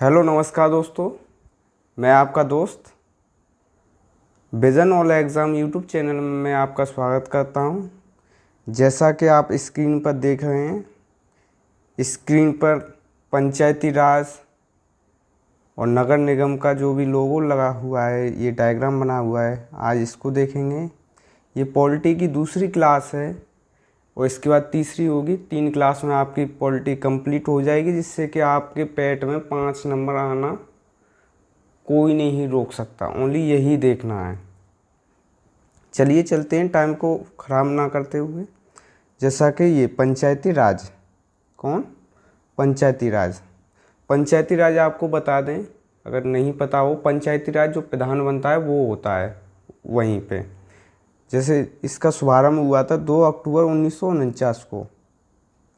Hello नमस्कार दोस्तों। मैं आपका दोस्त vision all exam YouTube channel में मैं आपका स्वागत करता हूं। जैसा कि आप स्क्रीन पर देख रहे हैं, स्क्रीन पर पंचायती राज और नगर निगम का जो भी लोगो लगा हुआ है, ये डायग्राम बना हुआ है। आज इसको देखेंगे। ये पॉलिटी की दूसरी क्लास है और इसके बाद तीसरी होगी। 3 क्लास में आपकी पॉलिटी कंप्लीट हो जाएगी, जिससे कि आपके पेट में 5 नंबर आना कोई नहीं रोक सकता। ओनली यही देखना है। चलिए चलते हैं, टाइम को ख़राब ना करते हुए। जैसा कि ये पंचायती राज, कौन? पंचायती राज। पंचायती राज आपको बता दें, अगर नहीं पता हो, पंचायती राज जो प्रधान बनता है वो होता है वहीं पे। जैसे इसका शुभारंभ हुआ था 2 अक्टूबर 1949 को।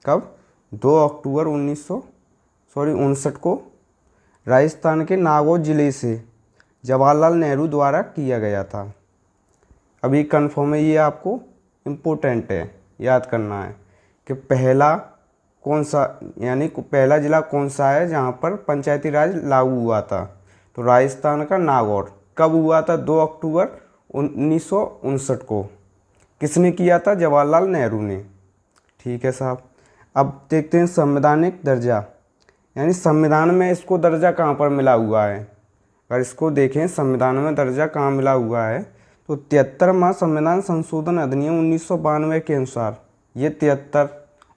कब? 2 अक्टूबर 1959 को राजस्थान के नागौर ज़िले से जवाहरलाल नेहरू द्वारा किया गया था। अभी कन्फर्म है, ये आपको इम्पोर्टेंट है, याद करना है कि पहला कौन सा, यानी पहला ज़िला कौन सा है जहाँ पर पंचायती राज लागू हुआ था। तो राजस्थान का नागौर। कब हुआ था? 2 अक्टूबर 1959 को। किसने किया था? जवाहरलाल नेहरू ने। ठीक है साहब। अब देखते हैं संवैधानिक दर्जा, यानी संविधान में इसको दर्जा कहाँ पर मिला हुआ है। अगर इसको देखें संविधान में दर्जा कहाँ मिला हुआ है, तो 73वां संविधान संशोधन अधिनियम 1992 के अनुसार ये 73,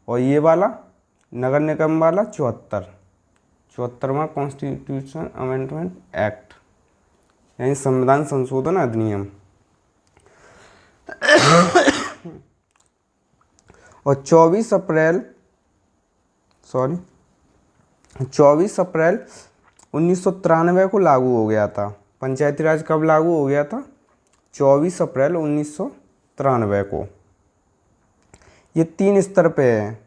और ये वाला नगर निगम वाला 74वां कॉन्स्टिट्यूशन अमेंडमेंट एक्ट, यानी संविधान संशोधन अधिनियम। और 24 अप्रैल 1993 को लागू हो गया था। पंचायती राज कब लागू हो गया था? 24 अप्रैल 1993 को। ये 3 स्तर पे है: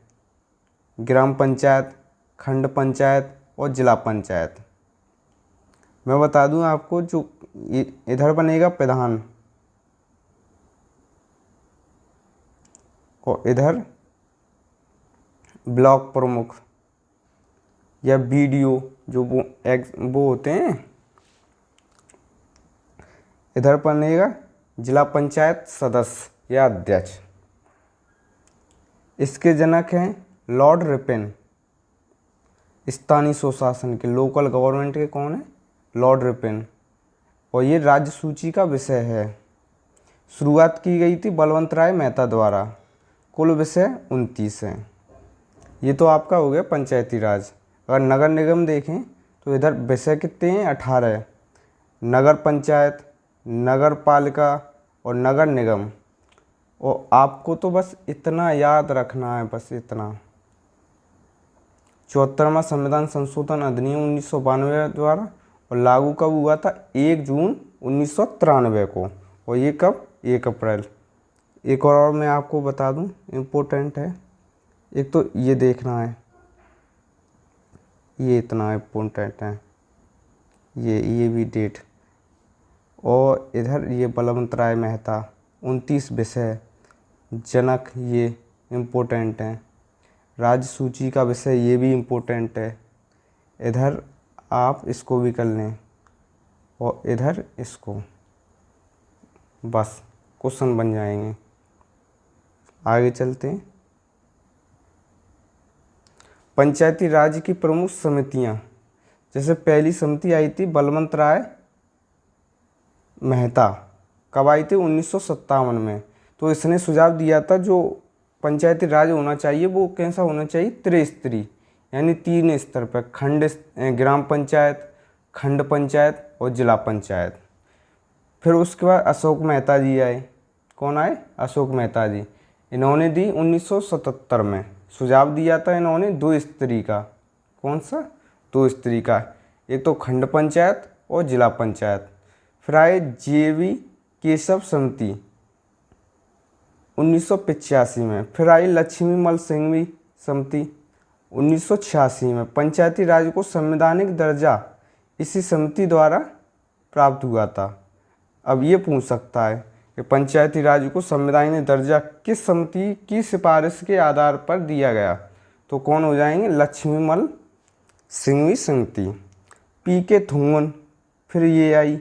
ग्राम पंचायत, खंड पंचायत और जिला पंचायत। मैं बता दूं आपको, जो इधर बनेगा प्रधान और इधर ब्लॉक प्रमुख या बीडीओ, जो वो होते हैं। इधर बनेगा जिला पंचायत सदस्य या अध्यक्ष। इसके जनक हैं लॉर्ड रिपन। स्थानीय स्वशासन के, लोकल गवर्नमेंट के कौन है? Lord Ripon. और ये राज्य सूची का विषय है। शुरुआत की गई थी बलवंत राय मेहता द्वारा। कुल विषय 29 हैं। ये तो आपका हो गया पंचायती राज। अगर नगर निगम देखें तो इधर विषय कितने हैं? 18। नगर पंचायत, नगर पालिका और नगर निगम। और आपको तो बस इतना याद रखना है, बस इतना। 74वां संविधान संशोधन अधिनियम 1992 द्वारा, और लागू कब हुआ था? 1 जून 1993 को। और ये कब? 1 अप्रैल। एक और मैं आपको बता दूं, इम्पोर्टेंट है। एक तो ये देखना है, ये इतना इम्पोर्टेंट है, ये भी डेट। और इधर ये बलवंत राय मेहता, 29 विषय जनक, ये इम्पोर्टेंट हैं। राज्य सूची का विषय, ये भी इम्पोर्टेंट है। इधर आप इसको भी कर लें और इधर इसको, बस क्वेश्चन बन जाएंगे। आगे चलते हैं। पंचायती राज की प्रमुख समितियां, जैसे पहली समिति आई थी बलवंत राय मेहता। कब आई थी? 1957 में। तो इसने सुझाव दिया था जो पंचायती राज होना चाहिए वो कैसा होना चाहिए? त्रिस्तरीय, यानी 3 स्तर पर: ग्राम पंचायत, खंड पंचायत और जिला पंचायत। फिर उसके बाद अशोक मेहता जी आए। कौन आए? अशोक मेहता जी। इन्होंने दी 1977 में। सुझाव दिया था इन्होंने 2 स्तरीय का। कौन सा? 2 स्तरीय का। एक तो खंड पंचायत और जिला पंचायत। फिर आए जेवी केशव समिति 1985 में। फिर आई लक्ष्मीमल सिंघवी समिति 1986 में। पंचायती राज को संवैधानिक दर्जा इसी समिति द्वारा प्राप्त हुआ था। अब ये पूछ सकता है कि पंचायती राज को संवैधानिक दर्जा किस समिति की सिफारिश के आधार पर दिया गया? तो कौन हो जाएंगे? लक्ष्मीमल सिंघवी समिति। पी के थोंगन, फिर ये आई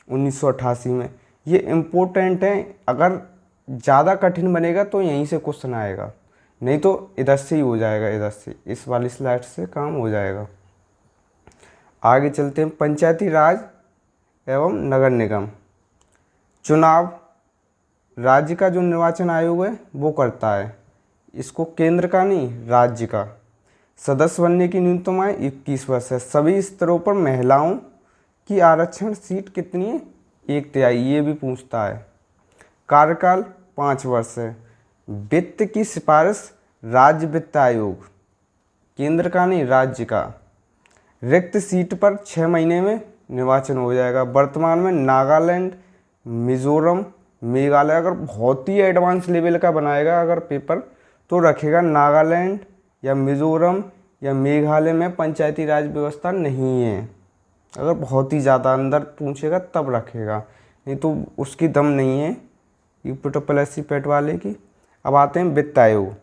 1988 में। ये इम्पोर्टेंट है, अगर ज़्यादा कठिन बनेगा तो यहीं से क्वेश्चन आएगा, नहीं तो इधर से ही हो जाएगा, इधर से इस वाली स्लाइड से काम हो जाएगा। आगे चलते हैं। पंचायती राज एवं नगर निगम चुनाव राज्य का जो निर्वाचन आयोग है वो करता है, इसको केंद्र का नहीं, राज्य का। सदस्य बनने की न्यूनतम आयु 21 वर्ष है। सभी स्तरों पर महिलाओं की आरक्षण सीट कितनी है? 1/3, ये भी पूछता है। कार्यकाल 5 वर्ष है। वित्त की सिफारिश राज्य वित्त आयोग, केंद्र का नहीं, राज्य का। रिक्त सीट पर 6 महीने में निर्वाचन हो जाएगा। वर्तमान में नागालैंड, मिजोरम, मेघालय, अगर बहुत ही एडवांस लेवल का बनाएगा अगर पेपर तो रखेगा नागालैंड या मिजोरम या मेघालय में पंचायती राज व्यवस्था नहीं है। अगर बहुत ही ज़्यादा अंदर पूछेगा तब रखेगा, नहीं तो उसकी दम नहीं है UP पेट वाले की। अब आते हैं वित्त आयोग।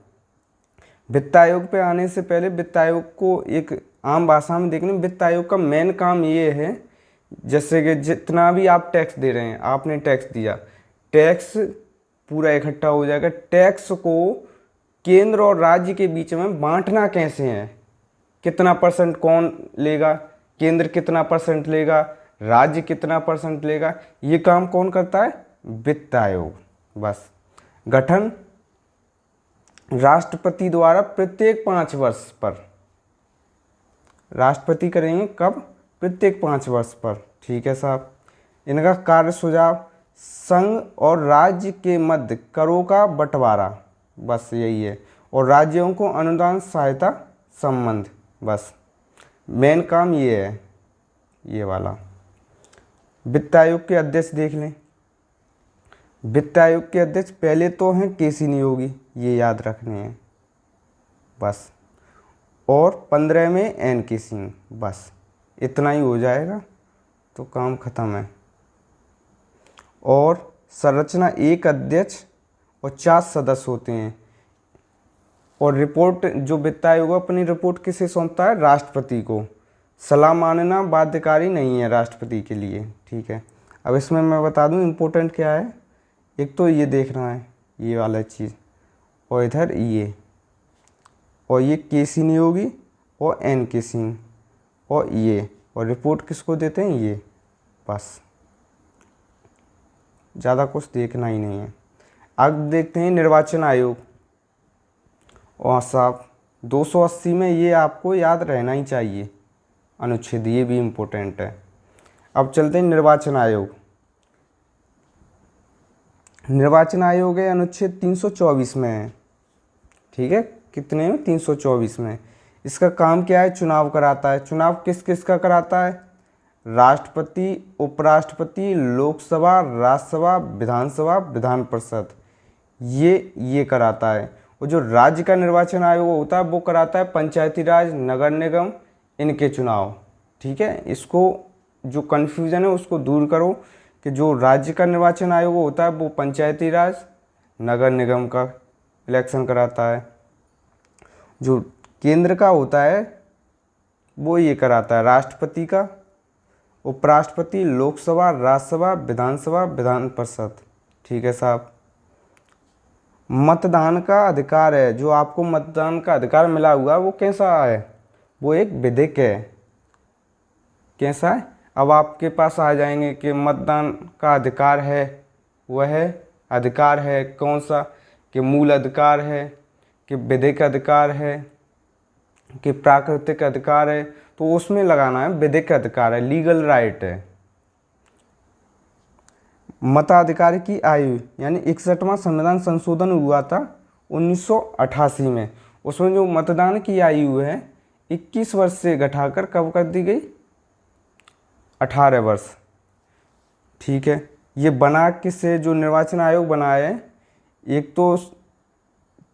वित्त आयोग पे आने से पहले वित्त आयोग को एक आम भाषा में देखने, वित्त आयोग का मेन काम ये है, जैसे कि जितना भी आप टैक्स दे रहे हैं, आपने टैक्स दिया, टैक्स पूरा इकट्ठा हो जाएगा। टैक्स को केंद्र और राज्य के बीच में बांटना कैसे है, कितना परसेंट कौन लेगा, केंद्र कितना परसेंट लेगा, राज्य कितना परसेंट लेगा, ये काम कौन करता है? वित्त आयोग। बस। गठन राष्ट्रपति द्वारा प्रत्येक 5 वर्ष पर, राष्ट्रपति करेंगे कब? प्रत्येक 5 वर्ष पर। ठीक है साहब। इनका कार्य सुझाव संघ और राज्य के मध्य करों का बंटवारा, बस यही है, और राज्यों को अनुदान सहायता संबंध, बस मेन काम ये है, ये वाला। वित्त आयोग के अध्यक्ष देख लें। वित्त आयोग के अध्यक्ष पहले तो हैं केसी नियोगी, ये याद रखने हैं बस, और 15 में NK सिंह, बस इतना ही हो जाएगा तो काम खत्म है। और संरचना 1 अध्यक्ष और 4 सदस्य होते हैं। और रिपोर्ट जो वित्त आयोग अपनी रिपोर्ट किसे सौंपता है? राष्ट्रपति को। सलाह मानना बाध्यकारी नहीं है राष्ट्रपति के लिए। ठीक है। अब इसमें मैं बता दूं इम्पोर्टेंट क्या है। एक तो ये देखना है, ये वाला चीज़, और इधर ये, और ये केसी नियोगी और NK सिंह, और ये, और रिपोर्ट किसको देते हैं? ये, बस ज़्यादा कुछ देखना ही नहीं है। अब देखते हैं निर्वाचन आयोग। और साहब 280 में ये आपको याद रहना ही चाहिए अनुच्छेद, ये भी इम्पोर्टेंट है। अब चलते हैं निर्वाचन आयोग। निर्वाचन आयोग है अनुच्छेद 324 में है। ठीक है, कितने में? 324 में। इसका काम क्या है? चुनाव कराता है। चुनाव किस किस का कराता है? राष्ट्रपति, उपराष्ट्रपति, लोकसभा, राज्यसभा, विधानसभा, विधान परिषद, ये कराता है। और जो राज्य का निर्वाचन आयोग होता है वो कराता है पंचायती राज, नगर निगम, इनके चुनाव। ठीक है, इसको जो कन्फ्यूज़न है उसको दूर करो कि जो राज्य का निर्वाचन आयोग होता है वो पंचायती राज, नगर निगम का इलेक्शन कराता है। जो केंद्र का होता है वो ये कराता है राष्ट्रपति का, उपराष्ट्रपति, लोकसभा, राज्यसभा, विधानसभा, विधान परिषद। ठीक है साहब। मतदान का अधिकार है, जो आपको मतदान का अधिकार मिला हुआ वो कैसा है? वो एक विधिक है। कैसा है? अब आपके पास आ जाएंगे कि मतदान का अधिकार है, वह अधिकार है कौन सा? कि मूल अधिकार है, कि विधिक अधिकार है, कि प्राकृतिक अधिकार है। तो उसमें लगाना है विधिक अधिकार है, लीगल राइट है। मताधिकार की आयु यानी 61वां संविधान संशोधन हुआ था 1988 में। उसमें जो मतदान की आयु है 21 वर्ष से घटाकर कब कर दी गई? 18 वर्ष। ठीक है। ये बना किससे? जो निर्वाचन आयोग बनाया है, एक तो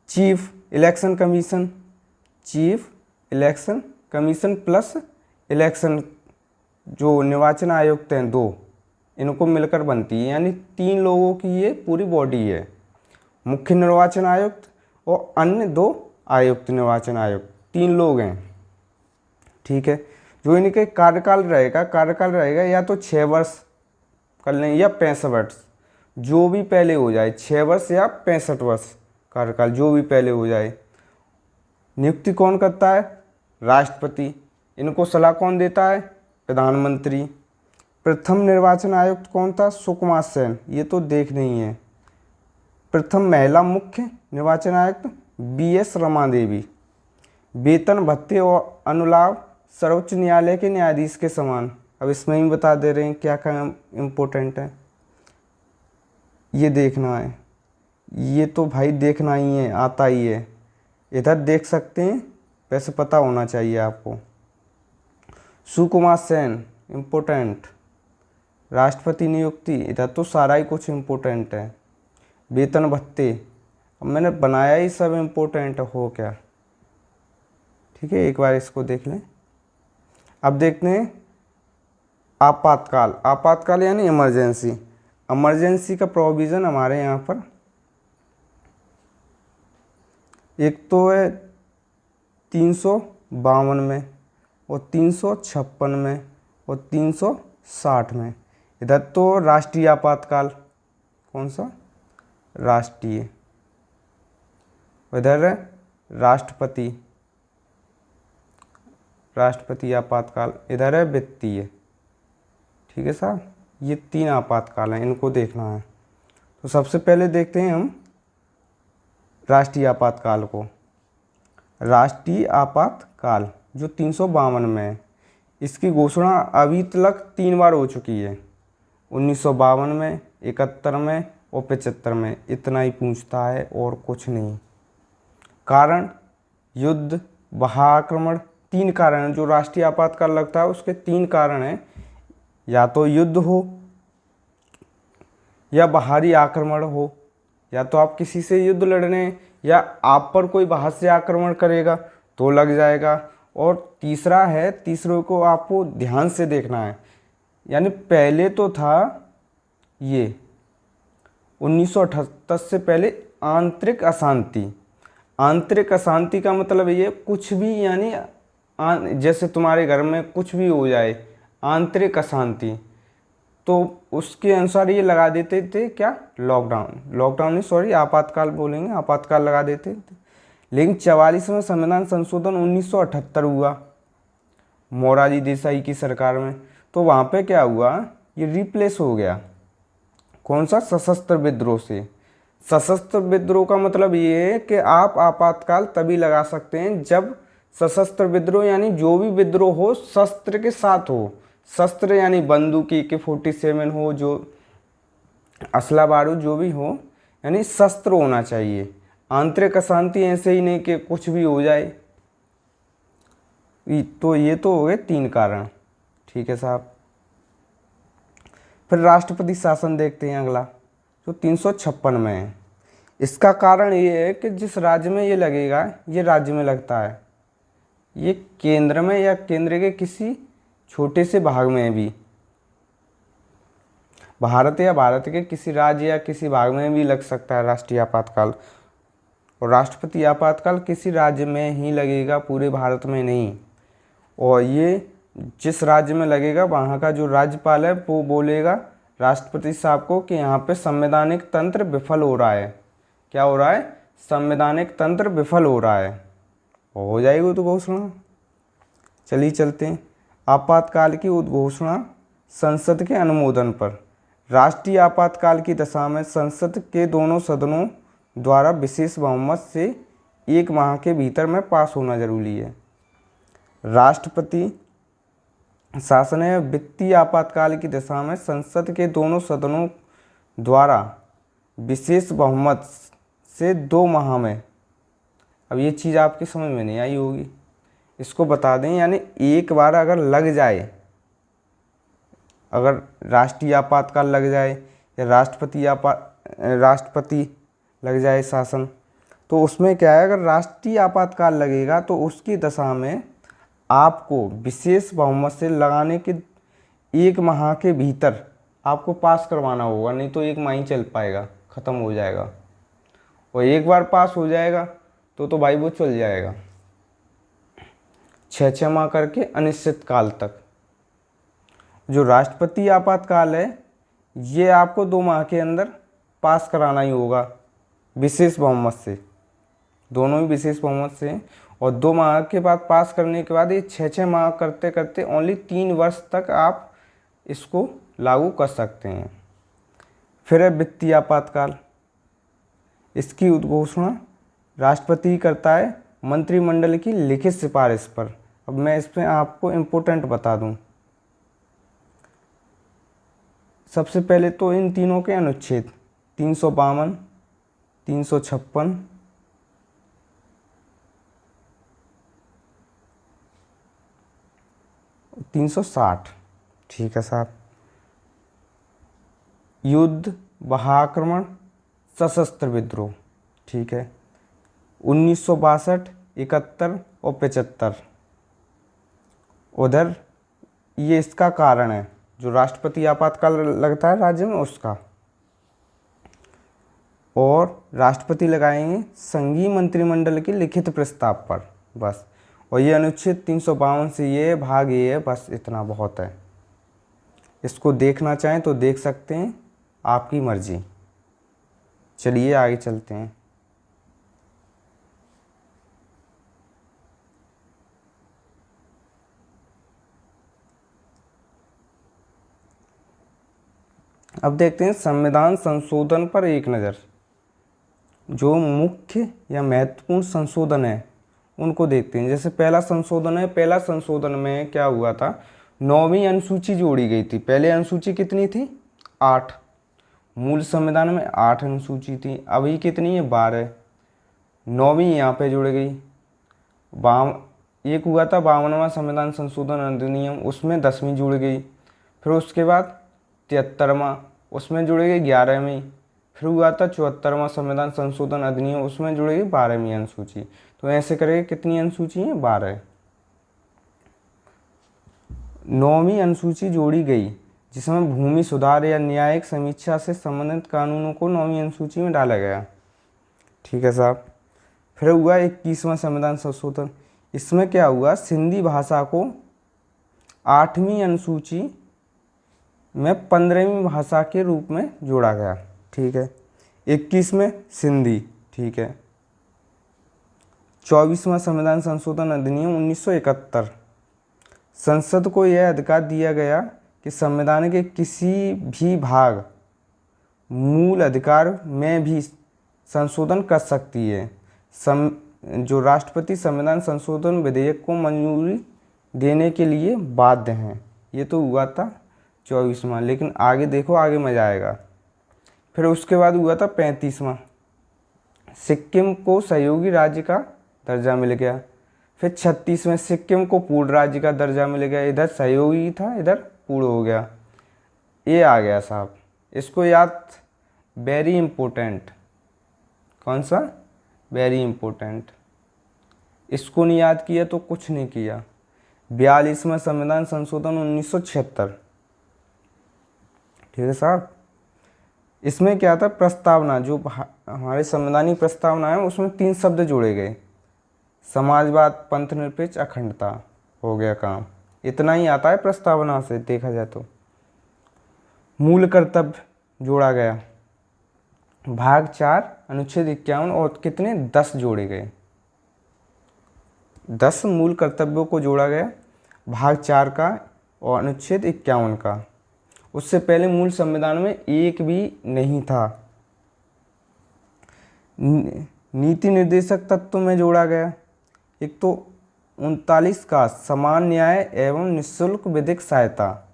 chief election commission, chief election commission plus election जो निर्वाचन आयुक्त हैं 2, इनको मिलकर बनती है, यानी 3 लोगों की ये पूरी बॉडी है। मुख्य निर्वाचन आयुक्त और अन्य 2 आयुक्त निर्वाचन आयुक्त, 3 लोग हैं। ठीक है। जो इनके कार्यकाल रहेगा या तो 6 वर्ष कर लें या 65 वर्ष, जो भी पहले हो जाए, 6 वर्ष या 65 वर्ष कार्यकाल, जो भी पहले हो जाए। नियुक्ति कौन करता है? राष्ट्रपति। इनको सलाह कौन देता है? प्रधानमंत्री। प्रथम निर्वाचन आयुक्त कौन था? सुकुमार सेन। ये तो देखना ही है। प्रथम महिला मुख्य निर्वाचन आयुक्त BS रमा देवी। वेतन भत्ते और अनुलाभ सर्वोच्च न्यायालय के न्यायाधीश के समान। अब इसमें ही बता दे रहे हैं क्या क्या इम्पोर्टेंट है, ये देखना है। ये तो भाई देखना ही है, आता ही है, इधर देख सकते हैं, वैसे पता होना चाहिए आपको। सुकुमार सेन इम्पोर्टेंट। राष्ट्रपति नियुक्ति, इधर तो सारा ही कुछ इम्पोर्टेंट है। वेतन भत्ते, अब मैंने बनाया ही सब इम्पोर्टेंट हो क्या, ठीक है, एक बार इसको देख लें। अब देखते हैं आपातकाल। आपातकाल यानी इमरजेंसी। इमरजेंसी का प्रोविज़न हमारे यहाँ पर एक तो है 352 में और 356 में और 360 में। इधर तो राष्ट्रीय आपातकाल, कौन सा? राष्ट्रीय। इधर है राष्ट्रपति आपातकाल। इधर है वित्तीय। ठीक है साहब, ये 3 आपातकाल हैं, इनको देखना है। तो सबसे पहले देखते हैं हम राष्ट्रीय आपातकाल को। राष्ट्रीय आपातकाल जो 352 में है, इसकी घोषणा अभी तक 3 बार हो चुकी है, 1952 में, 71 में और 75 में। इतना ही पूछता है और कुछ नहीं। कारण युद्ध, बाह्याक्रमण, 3 कारण हैं। जो राष्ट्रीय आपातकाल लगता है उसके 3 कारण हैं, या तो युद्ध हो या बाहरी आक्रमण हो, या तो आप किसी से युद्ध लड़ने या आप पर कोई बाहर से आक्रमण करेगा तो लग जाएगा। और तीसरा है, तीसरे को आपको ध्यान से देखना है। यानी पहले तो था ये 1978 से पहले आंतरिक अशांति। आंतरिक अशांति का मतलब ये कुछ भी, यानी जैसे तुम्हारे घर में कुछ भी हो जाए, आंतरिक अशांति, तो उसके अनुसार ये लगा देते थे क्या? लॉकडाउन नहीं, सॉरी, आपातकाल बोलेंगे, आपातकाल लगा देते थे। लेकिन 44वें संविधान संशोधन 1978 हुआ मोरारजी देसाई की सरकार में, तो वहाँ पे क्या हुआ, ये रिप्लेस हो गया। कौन सा? सशस्त्र विद्रोह से। सशस्त्र विद्रोह का मतलब ये है कि आप आपातकाल तभी लगा सकते हैं जब सशस्त्र विद्रोह, यानी जो भी विद्रोह हो शस्त्र के साथ हो। शस्त्र यानी बंदूक AK-47 हो, जो असला बारूद जो भी हो, यानी शस्त्र होना चाहिए। आंतरिक अशांति ऐसे ही नहीं कि कुछ भी हो जाए। तो ये तो हो गए 3 कारण। ठीक है साहब। फिर राष्ट्रपति शासन देखते हैं अगला, जो 356 में है। इसका कारण ये है कि जिस राज्य में ये लगेगा, ये राज्य में लगता है, ये केंद्र में या केंद्र के किसी छोटे से भाग में भी, भारत या भारत के किसी राज्य या किसी भाग में भी लग सकता है राष्ट्रीय आपातकाल। और राष्ट्रपति आपातकाल किसी राज्य में ही लगेगा, पूरे भारत में नहीं। और ये जिस राज्य में लगेगा वहाँ का जो राज्यपाल है वो बोलेगा राष्ट्रपति साहब को कि यहाँ पे संवैधानिक तंत्र विफल हो रहा है। क्या हो रहा है? संवैधानिक तंत्र विफल हो रहा है। हो जाएगी उद्घोषणा। चलिए चलते हैं। आपातकाल की उद्घोषणा संसद के अनुमोदन पर। राष्ट्रीय आपातकाल की दशा में संसद के दोनों सदनों द्वारा विशेष बहुमत से 1 माह के भीतर में पास होना जरूरी है। राष्ट्रपति शासन है। वित्तीय आपातकाल की दशा में संसद के दोनों सदनों द्वारा विशेष बहुमत से 2 माह में। अब ये चीज़ आपकी समझ में नहीं आई होगी, इसको बता दें। यानी एक बार अगर लग जाए, अगर राष्ट्रीय आपातकाल लग जाए या राष्ट्रपति लग जाए शासन, तो उसमें क्या है, अगर राष्ट्रीय आपातकाल लगेगा तो उसकी दशा में आपको विशेष बहुमत से लगाने के 1 माह के भीतर आपको पास करवाना होगा, नहीं तो 1 माह ही चल पाएगा, ख़त्म हो जाएगा। और एक बार पास हो जाएगा तो भाई वो चल जाएगा। 6 माह करके अनिश्चित काल तक। जो राष्ट्रपति आपातकाल है ये आपको 2 माह के अंदर पास कराना ही होगा विशेष बहुमत से, दोनों ही विशेष बहुमत से। और 2 माह के बाद पास करने के बाद ये 6 माह करते करते ओनली 3 वर्ष तक आप इसको लागू कर सकते हैं। फिर है वित्तीय आपातकाल। इसकी उद्घोषणा राष्ट्रपति करता है मंत्रिमंडल की लिखित सिफारिश पर। अब मैं इसमें आपको इम्पोर्टेंट बता दूं। सबसे पहले तो इन तीनों के अनुच्छेद 352, 356, 360, ठीक है साहब। युद्ध, महाआक्रमण, सशस्त्र विद्रोह, ठीक है। 1962, 71 और 75। उधर ये इसका कारण है, जो राष्ट्रपति आपातकाल लगता है राज्य में उसका। और राष्ट्रपति लगाएंगे संघीय मंत्रिमंडल के लिखित प्रस्ताव पर, बस। और ये अनुच्छेद 352 से ये भाग ये है, बस इतना बहुत है। इसको देखना चाहें तो देख सकते हैं, आपकी मर्जी। चलिए आगे चलते हैं। अब देखते हैं संविधान संशोधन पर एक नज़र। जो मुख्य या महत्वपूर्ण संशोधन है उनको देखते हैं। जैसे पहला संशोधन है, पहला संशोधन में क्या हुआ था, 9वीं अनुसूची जोड़ी गई थी। पहले अनुसूची कितनी थी, 8। मूल संविधान में 8 अनुसूची थी, अभी कितनी है, 12। 9वीं यहाँ पे जुड़ गई। एक हुआ था 52वां संविधान संशोधन अधिनियम, उसमें 10वीं जुड़ गई। फिर उसके बाद 73वां, उसमें जुड़ गई 11वीं। फिर हुआ था 74वां संविधान संशोधन अधिनियम, उसमें जुड़ेगी 12वीं अनुसूची। तो ऐसे करेंगे, कितनी अनुसूची है, 12। 9वीं अनुसूची जोड़ी गई जिसमें भूमि सुधार या न्यायिक समीक्षा से संबंधित कानूनों को 9वीं अनुसूची में डाला गया, ठीक है साहब। फिर हुआ 21वां संविधान संशोधन। इसमें क्या हुआ, सिंधी भाषा को 8वीं अनुसूची में 15वीं भाषा के रूप में जोड़ा गया, ठीक है। 21 में सिंधी, ठीक है। 24वां संविधान संशोधन अधिनियम 1971। संसद को यह अधिकार दिया गया कि संविधान के किसी भी भाग, मूल अधिकार में भी संशोधन कर सकती है। जो राष्ट्रपति संविधान संशोधन विधेयक को मंजूरी देने के लिए बाध्य हैं। ये तो हुआ था 24वां, लेकिन आगे देखो, आगे मजा आएगा। फिर उसके बाद हुआ था 35वां, सिक्किम को सहयोगी राज्य का दर्जा मिल गया। फिर 36वें, सिक्किम को पूर्ण राज्य का दर्जा मिल गया। इधर सहयोगी था, इधर पूर्ण हो गया। ये आ गया साहब, इसको याद, वेरी इंपॉर्टेंट। कौन सा, वेरी इंपॉर्टेंट। इसको नहीं याद किया तो कुछ नहीं किया। 42वां संविधान संशोधन 1976, ठीक है साहब। इसमें क्या था, प्रस्तावना, जो हमारी संवैधानिक प्रस्तावना है उसमें 3 शब्द जोड़े गए, समाजवाद, पंथ निरपेक्ष, अखंडता। हो गया काम। इतना ही आता है प्रस्तावना से देखा जाए तो। मूल कर्तव्य जोड़ा गया, भाग 4 अनुच्छेद 51, और कितने, 10 जोड़े गए। 10 मूल कर्तव्यों को जोड़ा गया भाग 4 का और अनुच्छेद 51 का। उससे पहले मूल संविधान में एक भी नहीं था। नीति निर्देशक तत्व में जोड़ा गया, एक तो 39 का समान न्याय एवं निःशुल्क विधिक सहायता।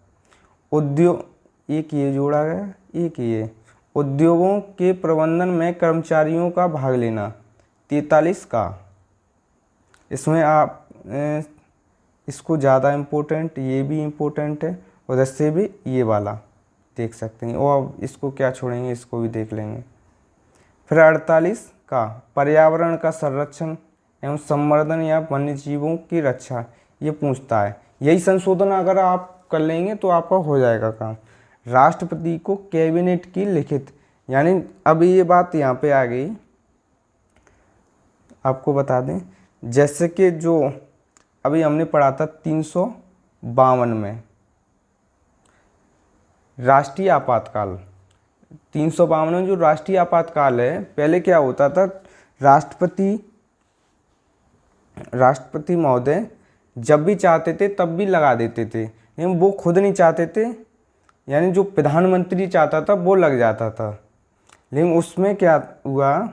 उद्योग, एक ये जोड़ा गया, एक ये उद्योगों के प्रबंधन में कर्मचारियों का भाग लेना, 43 का। इसमें आप इसको ज़्यादा इम्पोर्टेंट, ये भी इम्पोर्टेंट है, उधर से भी ये वाला देख सकते हैं। और इसको क्या छोड़ेंगे, इसको भी देख लेंगे। फिर 48 का पर्यावरण का संरक्षण एवं संवर्धन या वन्य जीवों की रक्षा, ये पूछता है। यही संशोधन अगर आप कर लेंगे तो आपका हो जाएगा काम। राष्ट्रपति को कैबिनेट की लिखित, यानी अब ये बात यहाँ पे आ गई, आपको बता दें, जैसे कि जो अभी हमने पढ़ा था 352 में राष्ट्रीय आपातकाल। 352 में जो राष्ट्रीय आपातकाल है, पहले क्या होता था, राष्ट्रपति महोदय जब भी चाहते थे तब भी लगा देते थे, लेकिन वो खुद नहीं चाहते थे, यानी जो प्रधानमंत्री चाहता था वो लग जाता था। लेकिन उसमें क्या हुआ,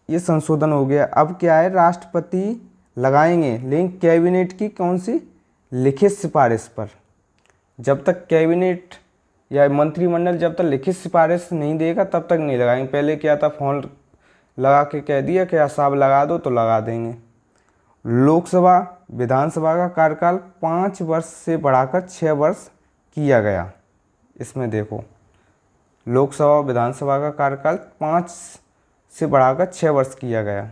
ये संशोधन हो गया। अब क्या है, राष्ट्रपति लगाएंगे, लेकिन कैबिनेट की कौन सी, लिखित सिफारिश पर। जब तक कैबिनेट या मंत्रिमंडल जब तक लिखित सिफारिश नहीं देगा तब तक नहीं लगाएंगे। पहले क्या था, फोन लगा के कह दिया कि साहब लगा दो तो लगा देंगे। लोकसभा विधानसभा का कार्यकाल 5 वर्ष से बढ़ाकर 6 वर्ष किया गया। इसमें देखो, लोकसभा विधानसभा का कार्यकाल 5 से बढ़ाकर 6 वर्ष किया गया।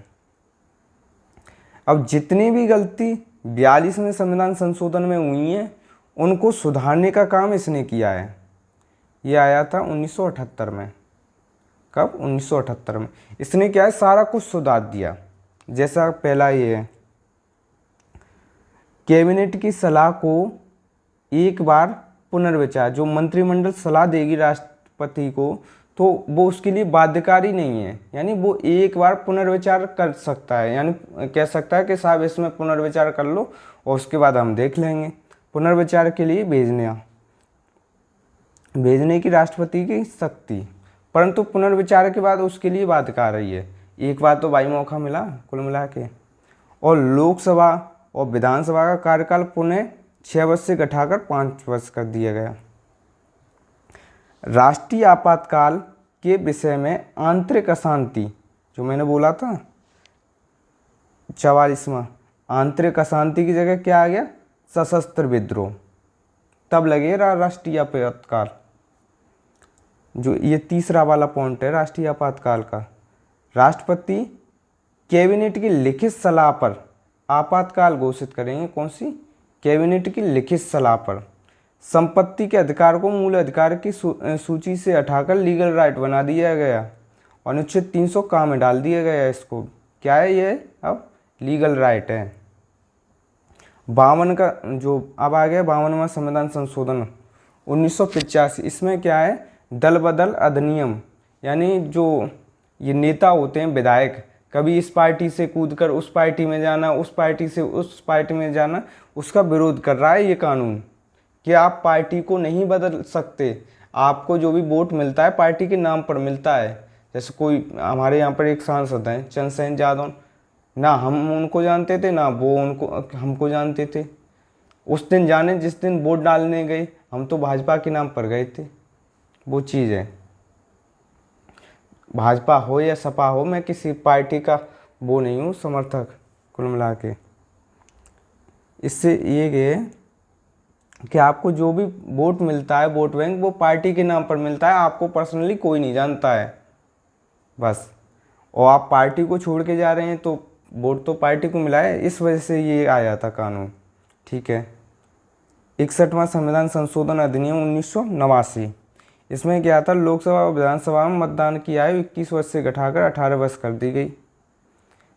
अब जितनी भी गलती 42वें संविधान संशोधन में हुई हैं उनको सुधारने का काम इसने किया है। ये आया था 1978 में। कब, 1978 में। इसने क्या है, सारा कुछ सुधार दिया। जैसा पहला ये है, कैबिनेट की सलाह को एक बार पुनर्विचार, जो मंत्रिमंडल सलाह देगी राष्ट्रपति को तो वो उसके लिए बाध्यकारी नहीं है, यानी वो एक बार पुनर्विचार कर सकता है, यानी कह सकता है कि साहब इसमें पुनर्विचार कर लो और उसके बाद हम देख लेंगे। पुनर्विचार के लिए भेजने की राष्ट्रपति की शक्ति, परंतु पुनर्विचार के बाद उसके लिए बाध्यकारी है। एक बार तो भाई मौका मिला कुल मिला के। और लोकसभा और विधानसभा का कार्यकाल पुनः 6 वर्ष से घटाकर 5 वर्ष कर दिया गया। राष्ट्रीय आपातकाल के विषय में आंतरिक अशांति, जो मैंने बोला था 44वां, आंतरिक अशांति की जगह क्या आ गया, सशस्त्र विद्रोह, तब लगेगा राष्ट्रीय आपातकाल। जो ये तीसरा वाला पॉइंट है राष्ट्रीय आपातकाल का, राष्ट्रपति कैबिनेट की लिखित सलाह पर आपातकाल घोषित करेंगे। कौन सी, कैबिनेट की लिखित सलाह पर। संपत्ति के अधिकार को मूल अधिकार की सूची से हटाकर लीगल राइट बना दिया गया। अनुच्छेद 300 काम में डाल दिया गया। इसको क्या है, ये अब लीगल राइट है। 52 का जो अब आ गया 52वां संविधान संशोधन 1985। इसमें क्या है, दल बदल अधिनियम, यानी जो ये नेता होते हैं विधायक, कभी इस पार्टी से कूदकर उस पार्टी में जाना, उस पार्टी से उस पार्टी में जाना, उसका विरोध कर रहा है ये कानून कि आप पार्टी को नहीं बदल सकते। आपको जो भी वोट मिलता है पार्टी के नाम पर मिलता है। जैसे कोई हमारे यहाँ पर एक सांसद हैं चंद्रशेखर यादव, ना हम उनको जानते थे ना वो हमको जानते थे। उस दिन जाने जिस दिन वोट डालने गए, हम तो भाजपा के नाम पर गए थे। वो चीज़ है, भाजपा हो या सपा हो, मैं किसी पार्टी का वो नहीं हूँ समर्थक कुल मिला के। इससे ये है कि आपको जो भी वोट मिलता है, वोट बैंक, वो पार्टी के नाम पर मिलता है, आपको पर्सनली कोई नहीं जानता है बस। और आप पार्टी को छोड़ के जा रहे हैं तो वोट तो पार्टी को मिला है, इस वजह से ये आया था कानून। ठीक है। 61वां संविधान संशोधन अधिनियम 1989। इसमें क्या था, लोकसभा और विधानसभा में मतदान की आयु 21 वर्ष से घटाकर 18 वर्ष कर दी गई।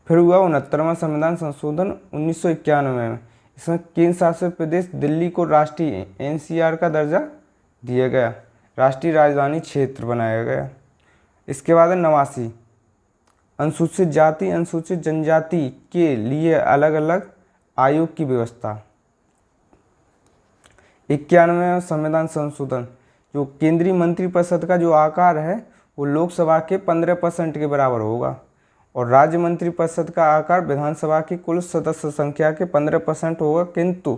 फिर हुआ 69वां संविधान संशोधन 1991 में। इसमें केंद्र शासित प्रदेश दिल्ली को राष्ट्रीय एनसीआर का दर्जा दिया गया, राष्ट्रीय राजधानी क्षेत्र बनाया गया। इसके बाद 89, अनुसूचित जाति अनुसूचित जनजाति के लिए अलग अलग आयोग की व्यवस्था। 91वां संविधान संशोधन, जो केंद्रीय मंत्रिपरिषद का जो आकार है वो लोकसभा के 15% के बराबर होगा और राज्य मंत्रिपरिषद का आकार विधानसभा की कुल सदस्य संख्या के 15% होगा, किंतु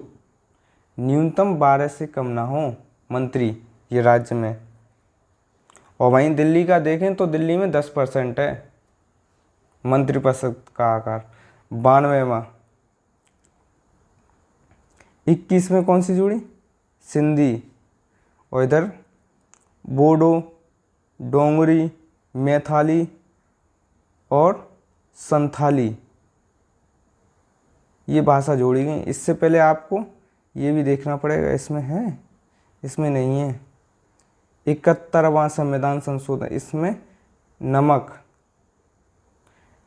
न्यूनतम 12 से कम ना हो मंत्री ये राज्य में। और वहीं दिल्ली का देखें तो दिल्ली में 10% है मंत्रिपरिषद का आकार। 92वां, 21 में कौन सी जुड़ी, सिंधी, और इधर बोडो, डोंगरी, मैथिली और संथाली ये भाषा जोड़ी गई। इससे पहले आपको ये भी देखना पड़ेगा, इसमें है, इसमें नहीं है। 71वां संविधान संशोधन, इसमें नमक,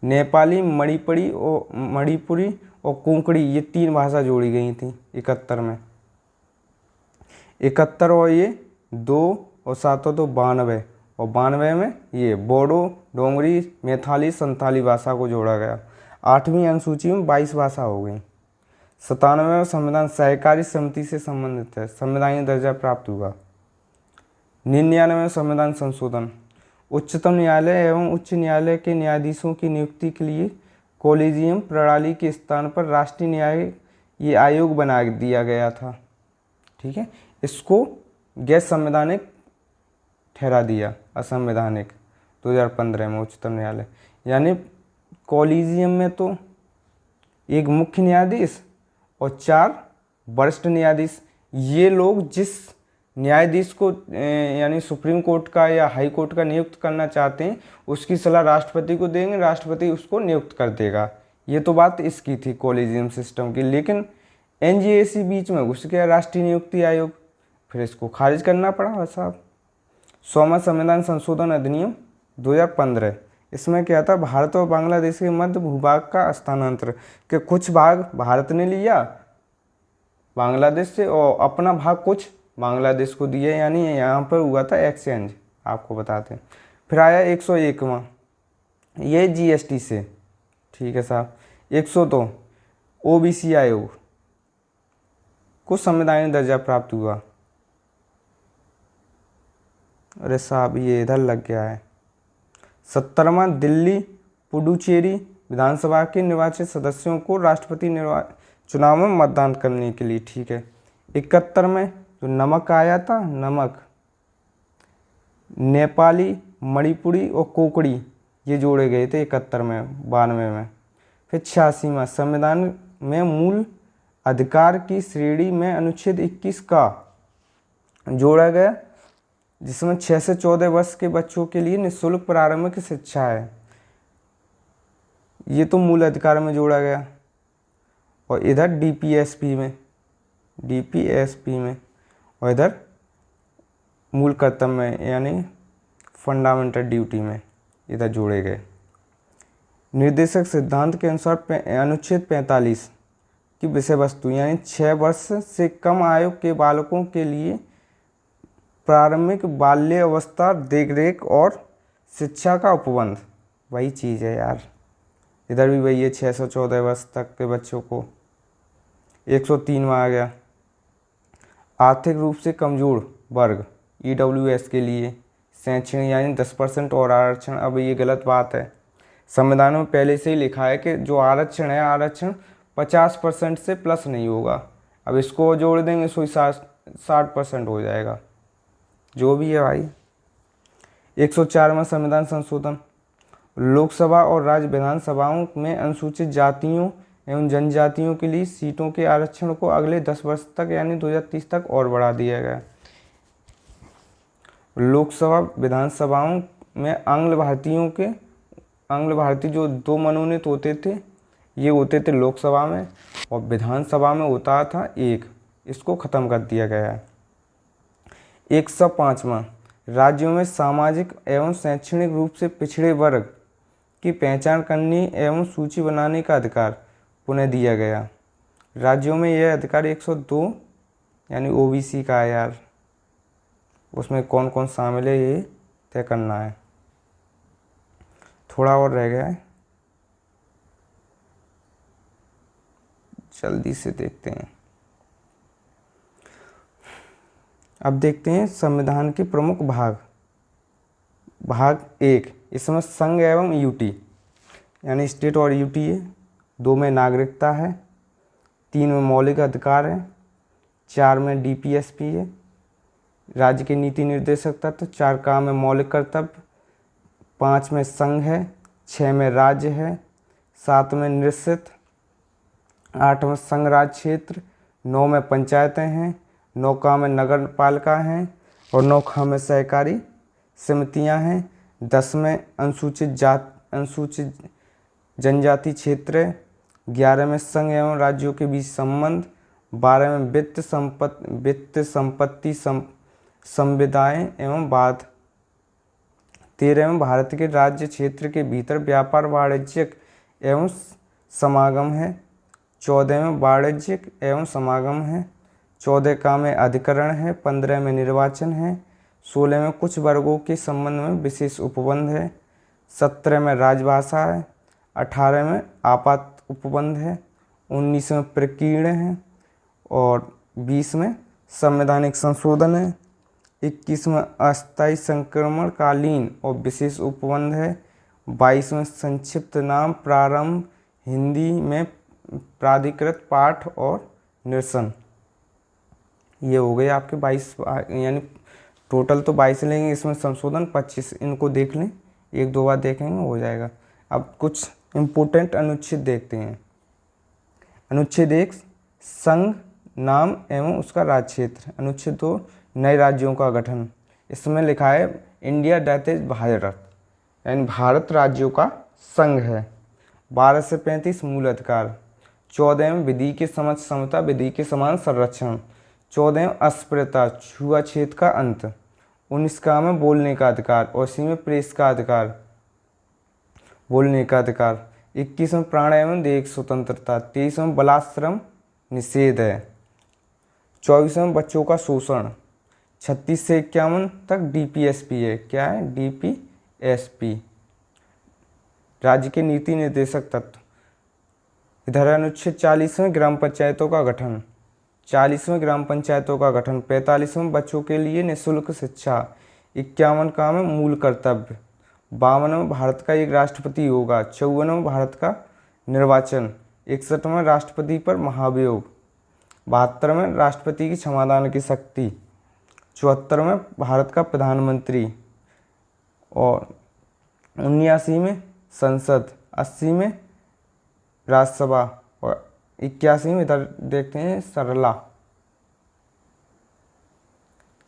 नेपाली, मणिपुरी और कोंकणी, ये 3 भाषा जोड़ी गई थी 71 में। 71 और ये 2 और 7 तो 92, और 92 में ये बोडो, डोंगरी, मैथिली, संथाली भाषा को जोड़ा गया। 8वीं अनुसूची में 22 भाषा हो गई। 97 में संविधान सहकारी समिति से संबंधित है, संवैधानिक दर्जा प्राप्त हुआ। 99 में संविधान संशोधन, उच्चतम न्यायालय एवं उच्च न्यायालय के न्यायाधीशों की नियुक्ति के लिए कॉलेजियम प्रणाली के स्थान पर राष्ट्रीय न्यायिक आयोग बना दिया गया था। ठीक है, इसको गैर संवैधानिक ठहरा दिया, असंवैधानिक, 2015 में उच्चतम न्यायालय। यानी कॉलेजियम में तो एक मुख्य न्यायाधीश और 4 वरिष्ठ न्यायाधीश, ये लोग जिस न्यायाधीश को यानी सुप्रीम कोर्ट का या हाई कोर्ट का नियुक्त करना चाहते हैं उसकी सलाह राष्ट्रपति को देंगे, राष्ट्रपति उसको नियुक्त कर देगा। ये तो बात इसकी थी कॉलेजियम सिस्टम की। लेकिन एनजीएसी बीच में घुस गया, राष्ट्रीय नियुक्ति आयोग, फिर इसको खारिज करना पड़ा साहब। 100वां संविधान संशोधन अधिनियम 2015, इसमें क्या था, भारत और बांग्लादेश के मध्य भूभाग का स्थानांतरण, के कुछ भाग भारत ने लिया बांग्लादेश से और अपना भाग कुछ बांग्लादेश को दिया, यानी यहाँ पर हुआ था एक्सचेंज, आपको बताते हैं। फिर आया 101वां, ये जीएसटी से, ठीक है साहब। 102 ओबीसी आयोग को संवैधानिक दर्जा प्राप्त हुआ। अरे साहब ये इधर लग गया है। 70वां दिल्ली पुडुचेरी विधानसभा के निर्वाचित सदस्यों को राष्ट्रपति चुनाव में मतदान करने के लिए, ठीक है। 71 में जो नमक आया था, नमक, नेपाली, मणिपुरी और कोंकणी ये जोड़े गए थे 71 में, 92 में। फिर 86वां संविधान में मूल अधिकार की श्रेणी में अनुच्छेद 21 का जोड़ा गया, जिसमें 6 से 14 वर्ष के बच्चों के लिए निःशुल्क प्रारंभिक शिक्षा है। ये तो मूल अधिकार में जोड़ा गया। और इधर डीपीएसपी में और इधर मूल कर्तव्य में यानी फंडामेंटल ड्यूटी में इधर जोड़े गए। निर्देशक सिद्धांत के अनुसार अनुच्छेद 45 की विषय वस्तु यानी 6 वर्ष से कम आयु के बालकों के लिए प्रारंभिक बाल्य अवस्था देखरेख और शिक्षा का उपबंध, वही चीज़ है यार, इधर भी वही है, 6 से 14 वर्ष तक के बच्चों को। 103 में आ गया आर्थिक रूप से कमजोर वर्ग ईडब्ल्यूएस के लिए शैक्षणिक यानी 10% और आरक्षण। अब ये गलत बात है, संविधान में पहले से ही लिखा है कि जो आरक्षण है, आरक्षण 50% से प्लस नहीं होगा। अब इसको जोड़ देंगे 60% हो जाएगा, जो भी है भाई। 104 में संविधान संशोधन, लोकसभा और राज्य विधानसभाओं में अनुसूचित जातियों एवं जनजातियों के लिए सीटों के आरक्षण को अगले 10 वर्ष तक यानी 2030 तक और बढ़ा दिया गया। लोकसभा विधानसभाओं में आंग्ल भारतीय जो 2 मनोनीत होते थे, ये होते थे लोकसभा में, और विधानसभा में होता था 1, इसको ख़त्म कर दिया गया है। 105वां राज्यों में सामाजिक एवं शैक्षणिक रूप से पिछड़े वर्ग की पहचान करने एवं सूची बनाने का अधिकार पुनः दिया गया। राज्यों में यह अधिकार 102 यानी ओबीसी का है यार, उसमें कौन कौन शामिल है ये तय करना है। थोड़ा और रह गया है, जल्दी से देखते हैं। अब देखते हैं संविधान के प्रमुख भाग। भाग 1, इसमें संघ एवं यूटी यानी स्टेट और यूटी है। 2 में नागरिकता है, 3 में मौलिक अधिकार है, 4 में डीपीएसपी है, राज्य के नीति निर्देशक तत्व, 4 काम है मौलिक कर्तव्य, 5 में संघ है, 6 में राज्य है, 7 में निश्चित, 8 में संघ राज्य क्षेत्र, 9 में पंचायतें हैं, 9 काम में नगर पालिका हैं और 9 काम में सहकारी समितियां हैं, 10 में अनुसूचित जनजाति क्षेत्र है, 11 में संघ एवं राज्यों के बीच संबंध, 12 में वित्त संपत्ति संविदाएं एवं बाध, 13 में भारत के राज्य क्षेत्र के भीतर व्यापार वाणिज्यिक एवं समागम है, 14वें वाणिज्यिक एवं समागम है। 14 का में अधिकरण है। 15 में निर्वाचन है। 16 में कुछ वर्गों के संबंध में विशेष उपबंध है। 17 में राजभाषा है। 18 में आपात उपबंध है। 19 में प्रकीर्ण है और 20 में संवैधानिक संशोधन है। 21 में अस्थायी संक्रमणकालीन और विशेष उपबंध है। 22 में संक्षिप्त नाम प्रारंभ, हिंदी में प्राधिकृत पाठ और निरसन। ये हो गए आपके 22, यानी टोटल तो 22 लेंगे, इसमें संशोधन 25। इनको देख लें, एक दो बार देखेंगे हो जाएगा। अब कुछ इम्पोर्टेंट अनुच्छेद देखते हैं। अनुच्छेद 1 संघ नाम एवं उसका राज्य क्षेत्र। अनुच्छेद 2 नए राज्यों का गठन। इसमें लिखा है इंडिया दैट इज भारत, यानी भारत राज्यों का संघ है। 12 से 35 मूल अधिकार। 14 में विधि के समक्ष समता, विधि के समान संरक्षण। 14 में अस्पृश्यता, छुआछूत का अंत। 19 का में बोलने का अधिकार और इसी में प्रेस का अधिकार, बोलने का अधिकार। 21 में प्राण एवं देह स्वतंत्रता। 23 में बलाश्रम निषेध है। 24 में बच्चों का शोषण। 36 से 51 तक डीपीएसपी है। क्या है? डीपीएसपी, राज्य के नीति निर्देशक तत्व। इधर अनुच्छेद 40 में ग्राम पंचायतों का गठन। 40 में ग्राम पंचायतों का गठन। 45 में बच्चों के लिए निःशुल्क शिक्षा। 51 का में मूल कर्तव्य। 52 में भारत का एक राष्ट्रपति होगा। 54 में भारत का निर्वाचन। 61 में राष्ट्रपति पर महाभियोग। 72 में राष्ट्रपति की क्षमादान की शक्ति। 74 में भारत का प्रधानमंत्री और 79 में संसद। 80 में राज्यसभा और 81 में इधर देखते हैं सरला।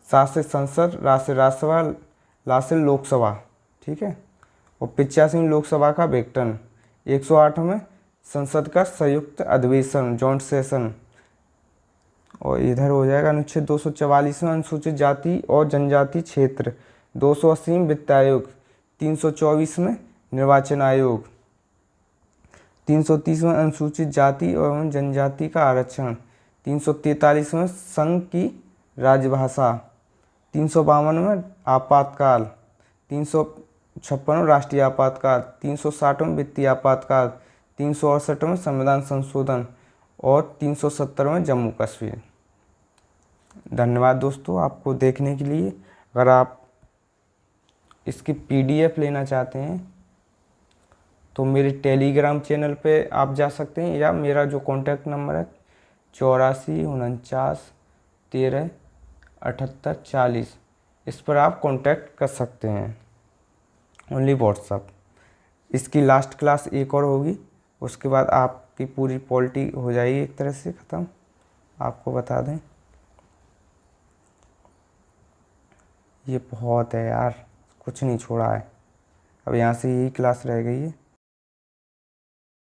7 से संसद, राज से राज्यसभा, ला से लोकसभा, ठीक है। और 85 में लोकसभा का विघटन। 108 में संसद का संयुक्त अधिवेशन, जॉइंट सेशन। और इधर हो जाएगा अनुच्छेद 244 में अनुसूचित जाति और जनजाति क्षेत्र। 280 में वित्त आयोग। 324 में निर्वाचन आयोग। 330 में अनुसूचित जाति एवं जनजाति का आरक्षण। 343 में संघ की राजभाषा। 352 में आपातकाल। 356 में राष्ट्रीय आपातकाल। 360 में वित्तीय आपातकाल। 368 में संविधान संशोधन और 370 में जम्मू कश्मीर। धन्यवाद दोस्तों आपको देखने के लिए। अगर आप इसकी पीडीएफ लेना चाहते हैं तो मेरे टेलीग्राम चैनल पे आप जा सकते हैं, या मेरा जो कॉन्टैक्ट नंबर है 84 49 13 78 40, इस पर आप कांटेक्ट कर सकते हैं, ओनली व्हाट्सअप। इसकी लास्ट क्लास एक और होगी, उसके बाद आपकी पूरी पॉलिटी हो जाएगी एक तरह से ख़त्म। आपको बता दें, ये बहुत है यार, कुछ नहीं छोड़ा है। अब यहाँ से यही क्लास रह गई है।